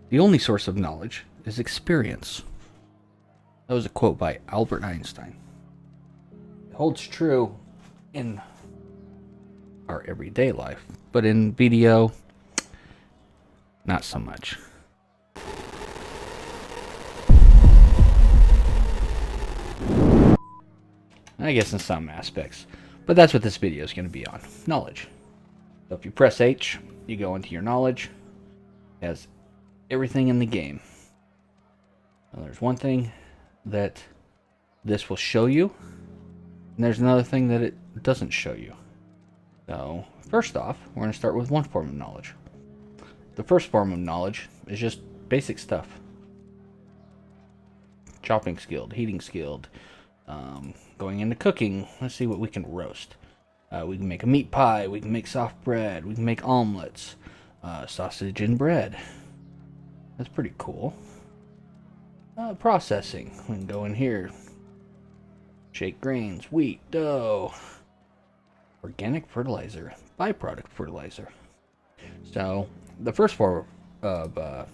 The only source of knowledge is experience. That was a quote by Albert Einstein. It holds true in our everyday life, but in video, not so much. I guess in some aspects, but that's what this video is going to be on, knowledge. So if you press H, you go into your knowledge. It has everything in the game. Now, there's one thing that this will show you, and there's another thing that it doesn't show you. So first off, we're going to start with one form of knowledge. The first form of knowledge is just basic stuff. Chopping skilled, heating skilled, going into cooking. Let's see what we can roast. We can make a meat pie, we can make soft bread, we can make omelets, sausage and bread. That's pretty cool. Processing. We can go in here, shake grains, wheat, dough, organic fertilizer, byproduct fertilizer. So the first form of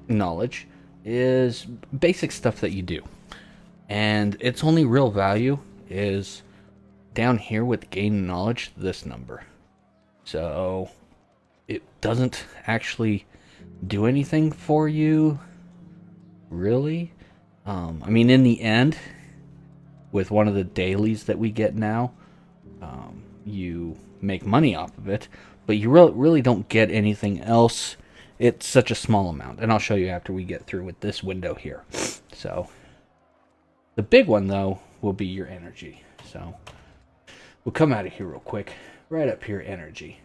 knowledge is basic stuff that you do, and its only real value is down here with gain knowledge, this number. So it doesn't actually do anything for you, really. I mean, in the end, with one of the dailies that we get now, you make money off of it, but you really don't get anything else. It's such a small amount, and I'll show you after we get through with this window here. So the big one, though, will be your energy. So we'll come out of here real quick. Right up here, energy.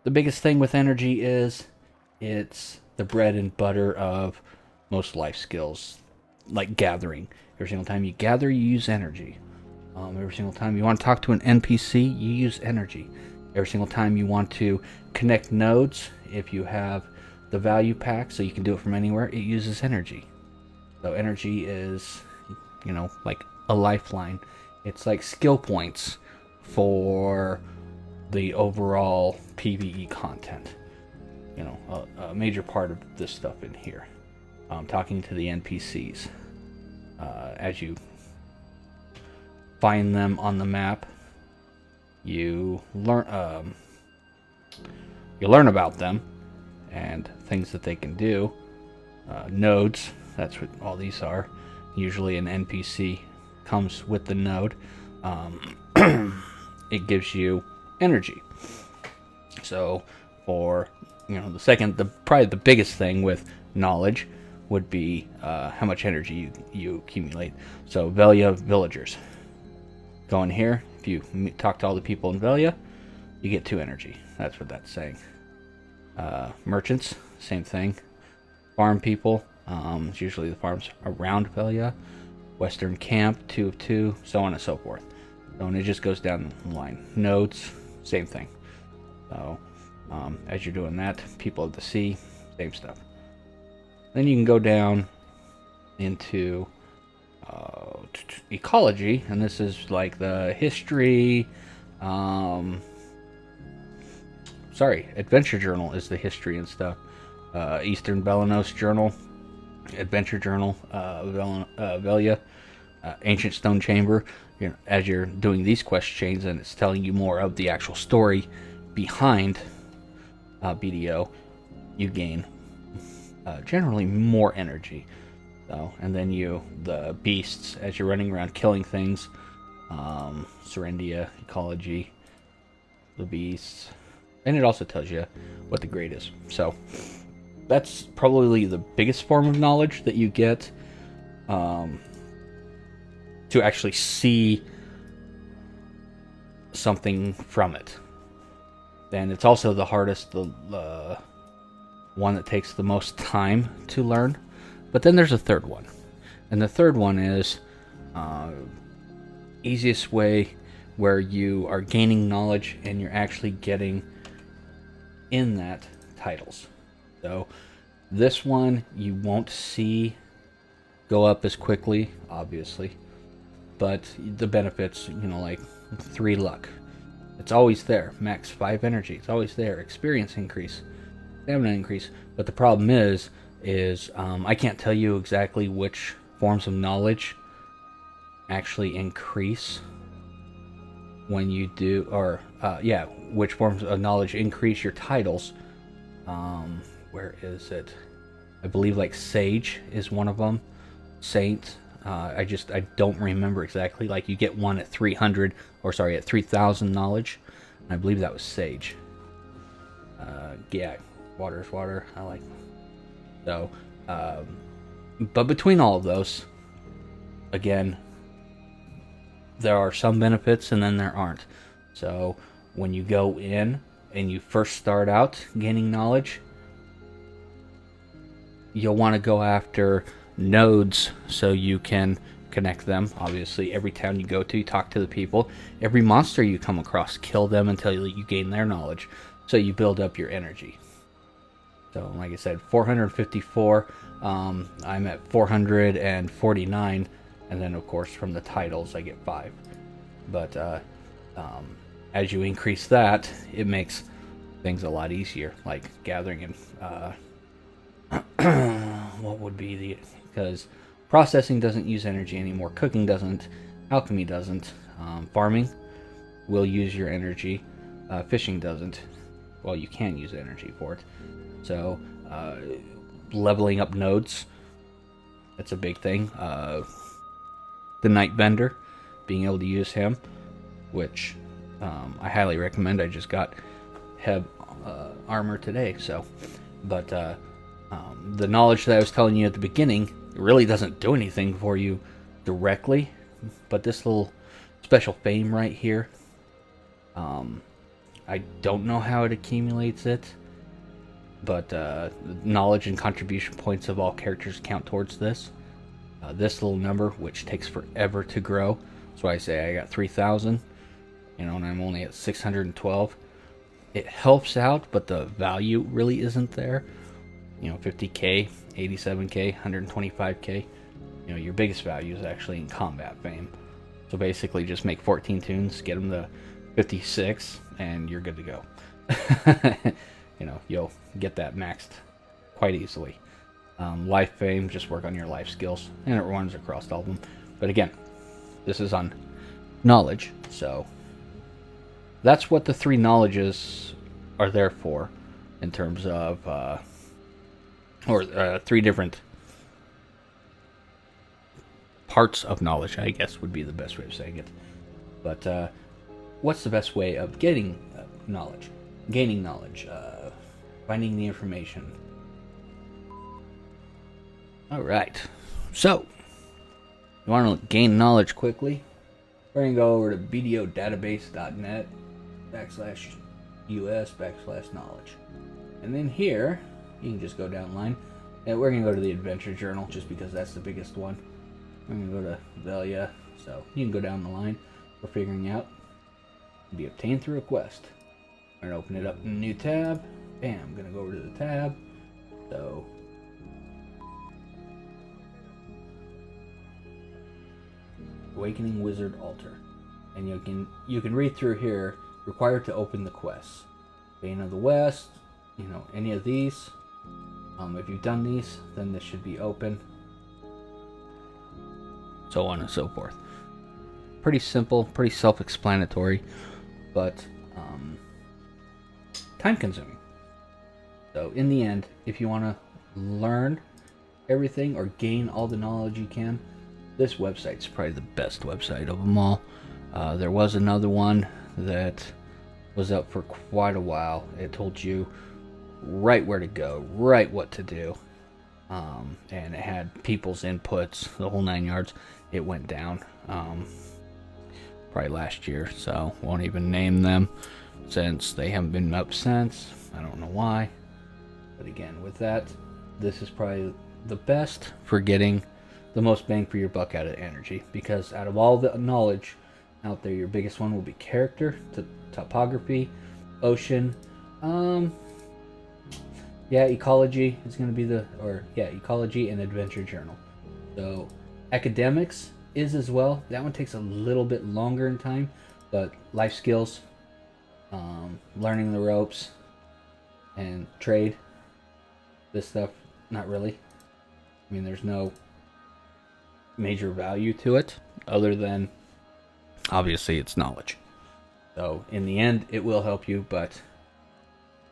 The biggest thing with energy is it's the bread and butter of most life skills, like gathering. Every single time you gather, you use energy. Every single time you want to talk to an NPC, you use energy. Every single time you want to connect nodes, if you have the value pack, so you can do it from anywhere, it uses energy. So energy is, like a lifeline. It's like skill points for the overall PvE content. A major part of this stuff in here. Talking to the NPCs. As you find them on the map, you learn about them and things that they can do. Nodes, that's what all these are. Usually an NPC comes with the node. It gives you energy. So for probably the biggest thing with knowledge would be how much energy you accumulate. So Velia villagers. Go in here. If you talk to all the people in Velia, you get 2 energy. That's what that's saying. Merchants, same thing. Farm people, it's usually the farms around Velia. Western camp, 2 of 2, so on and so forth. So, and it just goes down the line. Nodes, same thing. So as you're doing that, people of the sea, same stuff. Then you can go down into ecology, and this is like the history. Adventure journal is the history and stuff. Eastern Belanos journal, adventure journal, Velia, ancient stone chamber. As you're doing these quest chains, and it's telling you more of the actual story behind BDO, you gain generally more energy. So, and then the beasts, as you're running around killing things, Serendia, ecology, the beasts, and it also tells you what the grade is. So that's probably the biggest form of knowledge that you get, to actually see something from it. And it's also the hardest, the one that takes the most time to learn. But then there's a third one, and the third one is easiest way where you are gaining knowledge and you're actually getting in that titles. So this one you won't see go up as quickly, obviously, but the benefits, like 3 luck, it's always there. Max 5 energy, it's always there. Experience increase, stamina increase. But the problem is I can't tell you exactly which forms of knowledge actually increase when you do, or which forms of knowledge increase your titles. Where is it? I believe like Sage is one of them. Saint. I don't remember exactly. Like you get one at 300, or sorry, at 3,000 knowledge. I believe that was Sage. Yeah, water is water. I like. So, but between all of those, again, there are some benefits and then there aren't. So when you go in and you first start out gaining knowledge, you'll want to go after nodes so you can connect them. Obviously, every town you go to, you talk to the people. Every monster you come across, kill them until you gain their knowledge. So you build up your energy. So like I said, 454. I'm at 449. And then, of course, from the titles, I get 5. But as you increase that, it makes things a lot easier. Like gathering and what would be the... Because processing doesn't use energy anymore. Cooking doesn't. Alchemy doesn't. Farming will use your energy. Fishing doesn't. Well, you can use energy for it. So, leveling up nodes, that's a big thing. The Night Bender, being able to use him, which I highly recommend. I just got Heb armor today, so. But the knowledge that I was telling you at the beginning really doesn't do anything for you directly, but this little special fame right here, I don't know how it accumulates it, but knowledge and contribution points of all characters count towards this. This little number, which takes forever to grow, that's why I say I got 3,000, and I'm only at 612. It helps out, but the value really isn't there. 50k, 87k, 125k. Your biggest value is actually in combat fame. So basically, just make 14 tunes, get them to 56, and you're good to go. You'll get that maxed quite easily. Life fame, just work on your life skills, and it runs across all of them. But again, this is on knowledge, so that's what the 3 knowledges are there for, in terms of, 3 different parts of knowledge, I guess would be the best way of saying it. But what's the best way of getting knowledge? Gaining knowledge, finding the information. Alright, so, you want to gain knowledge quickly? We're going to go over to bdodatabase.net /us/knowledge. And then here, you can just go down the line. And we're going to go to the adventure journal, just because that's the biggest one. We're going to go to Velia, so you can go down the line for figuring out. Be obtained through a quest. I'm going to open it up in a new tab. Bam, I'm going to go over to the tab. So, Awakening Wizard Altar. And you can read through here, required to open the quests. Bane of the West, any of these. If you've done these, then this should be open. So on and so forth. Pretty simple, pretty self-explanatory, but time-consuming. So in the end, if you want to learn everything or gain all the knowledge you can, this website's probably the best website of them all. There was another one that was up for quite a while. It told you right where to go, right what to do, and it had people's inputs, the whole 9 yards. It went down probably last year, so won't even name them since they haven't been up since. I don't know why, but again, with that, this is probably the best for getting the most bang for your buck out of energy, because out of all the knowledge out there, your biggest one will be character, topography, ocean, ecology is going to be ecology and adventure journal. So academics is as well. That one takes a little bit longer in time, but life skills, learning the ropes, and trade, This stuff, not really. I mean, there's no major value to it other than obviously it's knowledge. So in the end, it will help you, but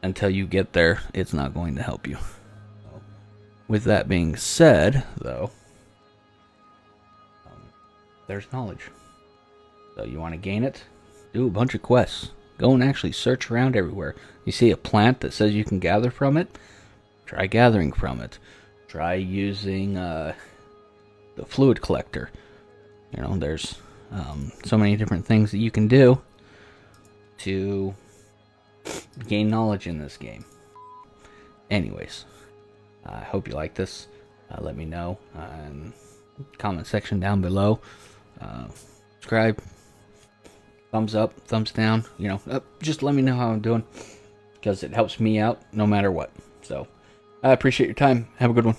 until you get there, it's not going to help you. So, with that being said, though, there's knowledge. So you want to gain it? Do a bunch of quests. Go and actually search around everywhere. You see a plant that says you can gather from it? Try gathering from it. Try using the fluid collector. You know, there's so many different things that you can do to gain knowledge in this game. Anyways, I hope you like this. Let me know in the comment section down below. Subscribe, thumbs up, thumbs down, you know, just let me know how I'm doing, because it helps me out no matter what. So I appreciate your time. Have a good one.